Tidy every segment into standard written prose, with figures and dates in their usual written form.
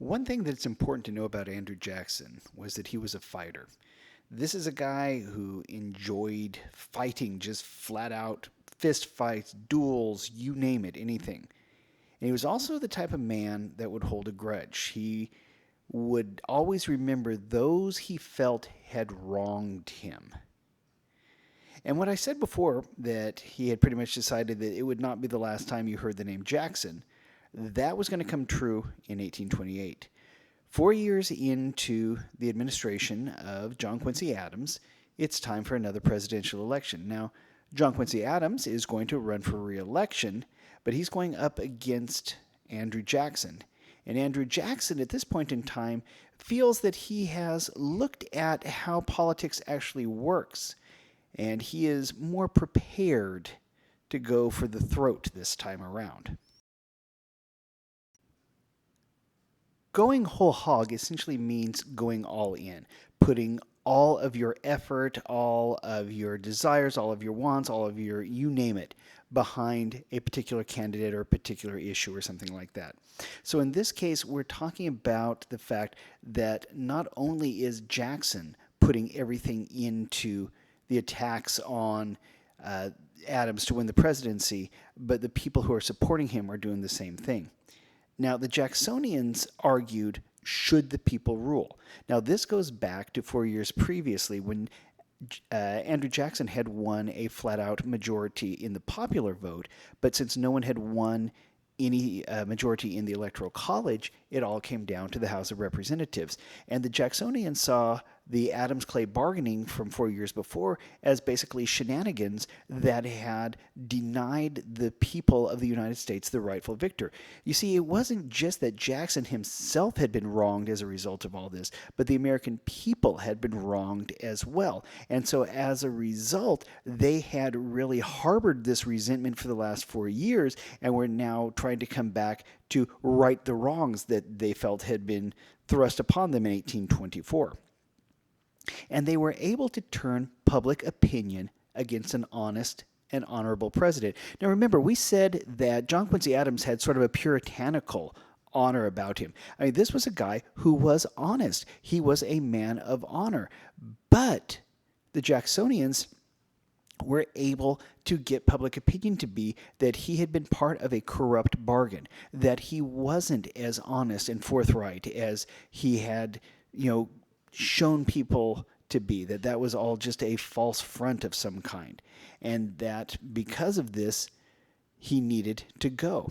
One thing that's important to know about Andrew Jackson was that he was a fighter. This is a guy who enjoyed fighting, just flat out fist fights, duels, you name it, anything. And he was also the type of man that would hold a grudge. He would always remember those he felt had wronged him. And what I said before, that he had pretty much decided that it would not be the last time you heard the name Jackson, that was going to come true in 1828. 4 years into the administration of John Quincy Adams, it's time for another presidential election. Now, John Quincy Adams is going to run for re-election, but he's going up against Andrew Jackson. And Andrew Jackson, at this point in time, feels that he has looked at how politics actually works, and he is more prepared to go for the throat this time around. Going whole hog essentially means going all in, putting all of your effort, all of your desires, all of your wants, all of your you name it behind a particular candidate or a particular issue or something like that. So in this case, we're talking about the fact that not only is Jackson putting everything into the attacks on Adams to win the presidency, but the people who are supporting him are doing the same thing. Now, the Jacksonians argued, should the people rule? Now, this goes back to 4 years previously when Andrew Jackson had won a flat out majority in the popular vote, but since no one had won any majority in the Electoral College, it all came down to the House of Representatives. And the Jacksonians saw the Adams Clay bargaining from 4 years before as basically shenanigans that had denied the people of the United States the rightful victor. You see, it wasn't just that Jackson himself had been wronged as a result of all this, but the American people had been wronged as well. And so as a result, they had really harbored this resentment for the last 4 years and were now trying to come back to right the wrongs that they felt had been thrust upon them in 1824. And they were able to turn public opinion against an honest and honorable president. Now remember, we said that John Quincy Adams had sort of a puritanical honor about him. I mean, this was a guy who was honest. He was a man of honor. But the Jacksonians were able to get public opinion to be that he had been part of a corrupt bargain, that he wasn't as honest and forthright as he had, shown people to be, that that was all just a false front of some kind, and that because of this, he needed to go.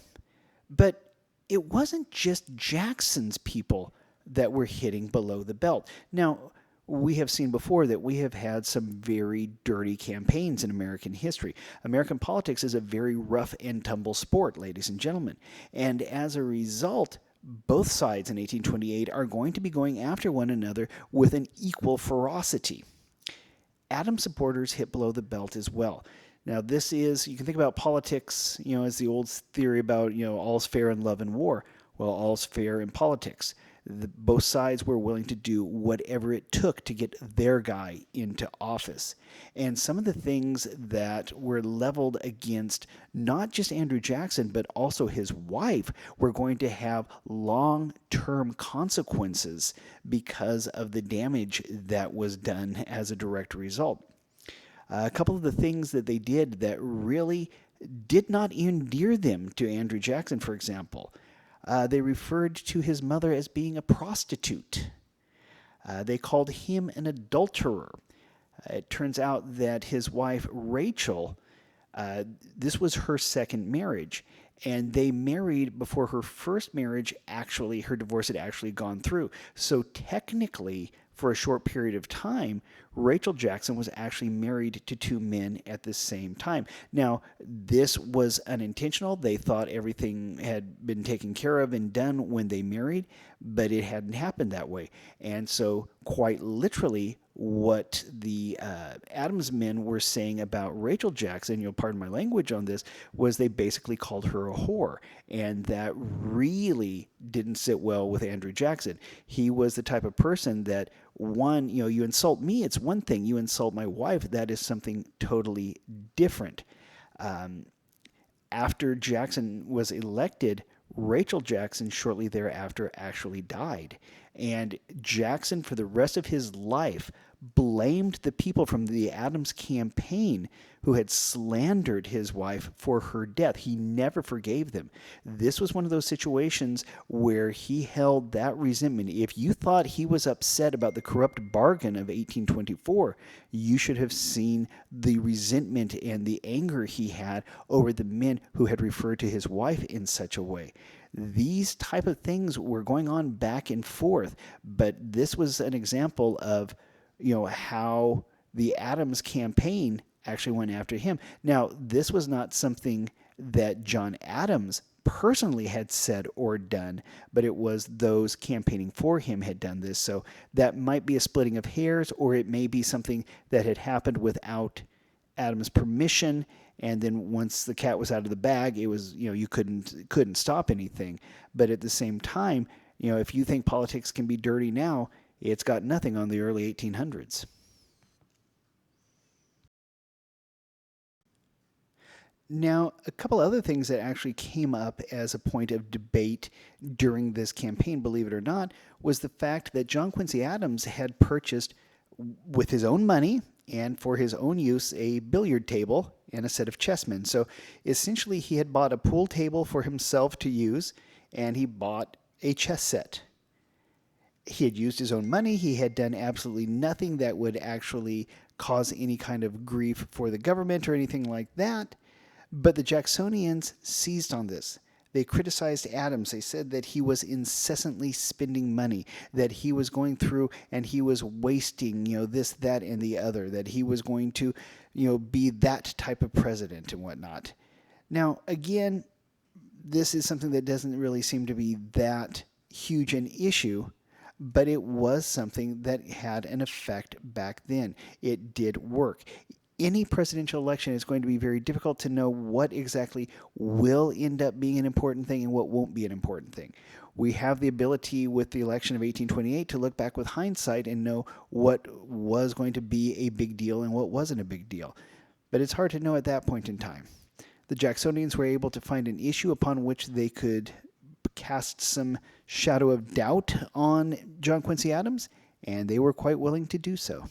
But it wasn't just Jackson's people that were hitting below the belt. Now, we have seen before that we have had some very dirty campaigns in American history. American politics is a very rough and tumble sport, ladies and gentlemen. And as a result, both sides in 1828 are going to be going after one another with an equal ferocity. Adams supporters hit below the belt as well. Now, this is, you can think about politics, as the old theory about, all's fair in love and war. Well, all's fair in politics. Both sides were willing to do whatever it took to get their guy into office. And some of the things that were leveled against not just Andrew Jackson, but also his wife, were going to have long-term consequences because of the damage that was done as a direct result. A couple of the things that they did that really did not endear them to Andrew Jackson, for example. They referred to his mother as being a prostitute. They called him an adulterer. It turns out that his wife, Rachel, this was her second marriage, and they married before her first marriage, her divorce had actually gone through. So technically, for a short period of time, Rachel Jackson was actually married to two men at the same time. Now, this was unintentional. They thought everything had been taken care of and done when they married, but it hadn't happened that way. And so, quite literally, what the Adams men were saying about Rachel Jackson, you'll pardon my language on this, was they basically called her a whore. And that really didn't sit well with Andrew Jackson. He was the type of person that, you insult me, it's one thing. You insult my wife, that is something totally different. After Jackson was elected, Rachel Jackson shortly thereafter actually died. And Jackson, for the rest of his life, blamed the people from the Adams campaign who had slandered his wife for her death. He never forgave them. This was one of those situations where he held that resentment. If you thought he was upset about the corrupt bargain of 1824, you should have seen the resentment and the anger he had over the men who had referred to his wife in such a way. These type of things were going on back and forth, but this was an example of how the Adams campaign actually went after him. Now, this was not something that John Adams personally had said or done, but it was those campaigning for him had done this. So that might be a splitting of hairs, or it may be something that had happened without Adams' permission, and then once the cat was out of the bag, it was you couldn't stop anything. But at the same time, if you think politics can be dirty now, it's got nothing on the early 1800s. Now, a couple other things that actually came up as a point of debate during this campaign, believe it or not, was the fact that John Quincy Adams had purchased, with his own money and for his own use, a billiard table and a set of chessmen. So essentially, he had bought a pool table for himself to use, and he bought a chess set. He had used his own money. He had done absolutely nothing that would actually cause any kind of grief for the government or anything like that. But the Jacksonians seized on this. They criticized Adams. They said that he was incessantly spending money, that he was going through and he was wasting, this, that, and the other, that he was going to, be that type of president and whatnot. Now, again, this is something that doesn't really seem to be that huge an issue, but it was something that had an effect back then. It did work. Any presidential election is going to be very difficult to know what exactly will end up being an important thing and what won't be an important thing. We have the ability with the election of 1828 to look back with hindsight and know what was going to be a big deal and what wasn't a big deal. But it's hard to know at that point in time. The Jacksonians were able to find an issue upon which they could cast some shadow of doubt on John Quincy Adams, and they were quite willing to do so.